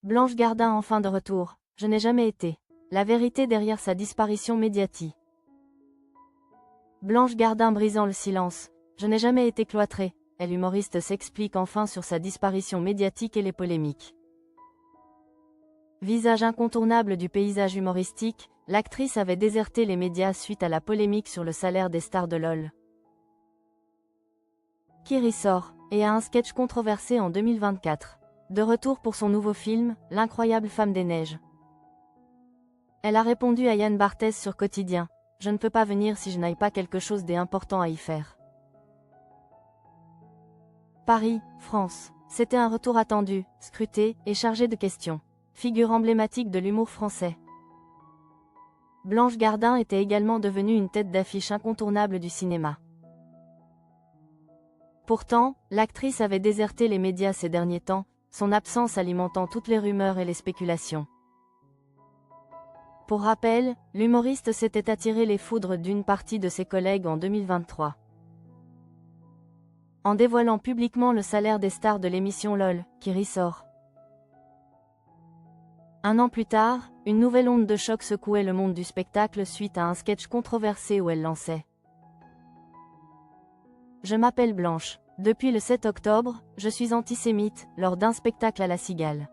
Blanche Gardin enfin de retour. Je n'ai jamais été. La vérité derrière sa disparition médiatique. Blanche Gardin brisant le silence. Je n'ai jamais été cloîtrée. L'humoriste s'explique enfin sur sa disparition médiatique et les polémiques. Visage incontournable du paysage humoristique, l'actrice avait déserté les médias suite à la polémique sur le salaire des stars de LOL. Qui ressort, et a un sketch controversé en 2024. De retour pour son nouveau film, L'incroyable femme des neiges. Elle a répondu à Yann Barthès sur Quotidien. Je ne peux pas venir si je n'aille pas quelque chose d'important à y faire. Paris, France. C'était un retour attendu, scruté et chargé de questions. Figure emblématique de l'humour français. Blanche Gardin était également devenue une tête d'affiche incontournable du cinéma. Pourtant, l'actrice avait déserté les médias ces derniers temps, son absence alimentant toutes les rumeurs et les spéculations. Pour rappel, l'humoriste s'était attiré les foudres d'une partie de ses collègues en 2023. En dévoilant publiquement le salaire des stars de l'émission LOL, qui ressort. Un an plus tard, une nouvelle onde de choc secouait le monde du spectacle suite à un sketch controversé où elle lançait. Je m'appelle Blanche. Depuis le 7 octobre, je suis antisémite, lors d'un spectacle à La Cigale.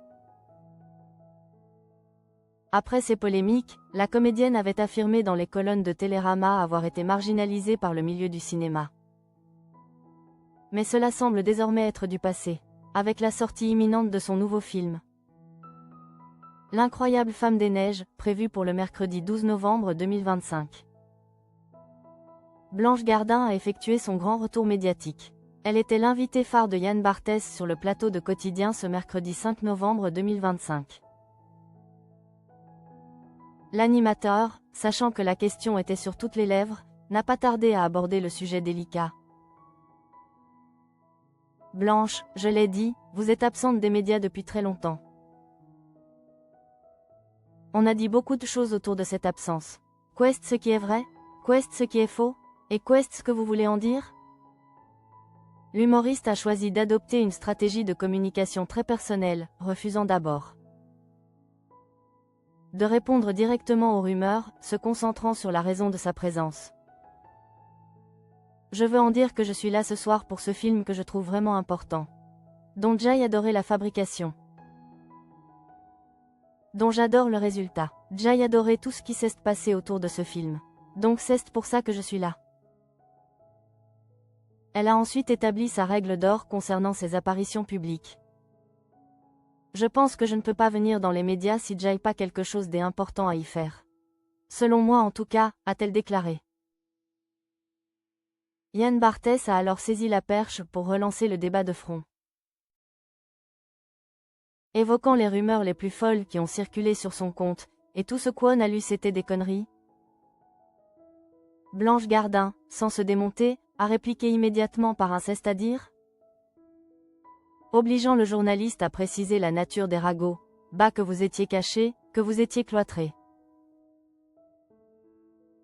Après ces polémiques, la comédienne avait affirmé dans les colonnes de Télérama avoir été marginalisée par le milieu du cinéma. Mais cela semble désormais être du passé, avec la sortie imminente de son nouveau film. L'incroyable femme des neiges, prévue pour le mercredi 12 novembre 2025. Blanche Gardin a effectué son grand retour médiatique. Elle était l'invitée phare de Yann Barthès sur le plateau de Quotidien ce mercredi 5 novembre 2025. L'animateur, sachant que la question était sur toutes les lèvres, n'a pas tardé à aborder le sujet délicat. Blanche, je l'ai dit, vous êtes absente des médias depuis très longtemps. On a dit beaucoup de choses autour de cette absence. Qu'est-ce ce qui est vrai? Qu'est-ce ce qui est faux? Et qu'est-ce que vous voulez en dire? L'humoriste a choisi d'adopter une stratégie de communication très personnelle, refusant d'abord de répondre directement aux rumeurs, se concentrant sur la raison de sa présence. Je veux en dire que je suis là ce soir pour ce film que je trouve vraiment important. Dont j'ai adoré la fabrication. Dont j'adore le résultat. J'ai adoré tout ce qui s'est passé autour de ce film. Donc c'est pour ça que je suis là. Elle a ensuite établi sa règle d'or concernant ses apparitions publiques. Je pense que je ne peux pas venir dans les médias si j'ai pas quelque chose d'important à y faire. Selon moi en tout cas, a-t-elle déclaré. Yann Barthès a alors saisi la perche pour relancer le débat de front. Évoquant les rumeurs les plus folles qui ont circulé sur son compte, et tout ce qu'on a lu c'était des conneries. Blanche Gardin, sans se démonter, a répliqué immédiatement par un c'est-à-dire, obligeant le journaliste à préciser la nature des ragots, que vous étiez caché, que vous étiez cloîtré.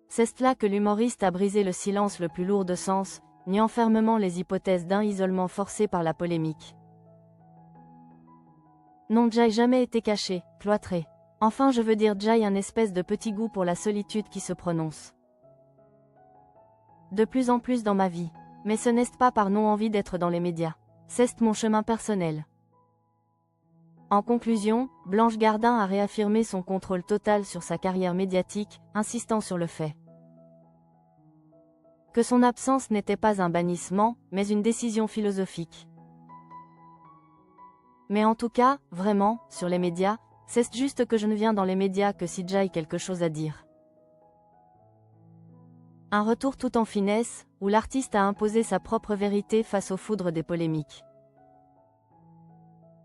C'est là que l'humoriste a brisé le silence le plus lourd de sens, niant fermement les hypothèses d'un isolement forcé par la polémique. Non, j'ai jamais été caché, cloîtré. Enfin je veux dire j'ai un espèce de petit goût pour la solitude qui se prononce. De plus en plus dans ma vie. Mais ce n'est pas par non-envie d'être dans les médias. C'est mon chemin personnel. En conclusion, Blanche Gardin a réaffirmé son contrôle total sur sa carrière médiatique, insistant sur le fait que son absence n'était pas un bannissement, mais une décision philosophique. Mais en tout cas, vraiment, sur les médias, c'est juste que je ne viens dans les médias que si j'ai quelque chose à dire. Un retour tout en finesse, où l'artiste a imposé sa propre vérité face aux foudres des polémiques.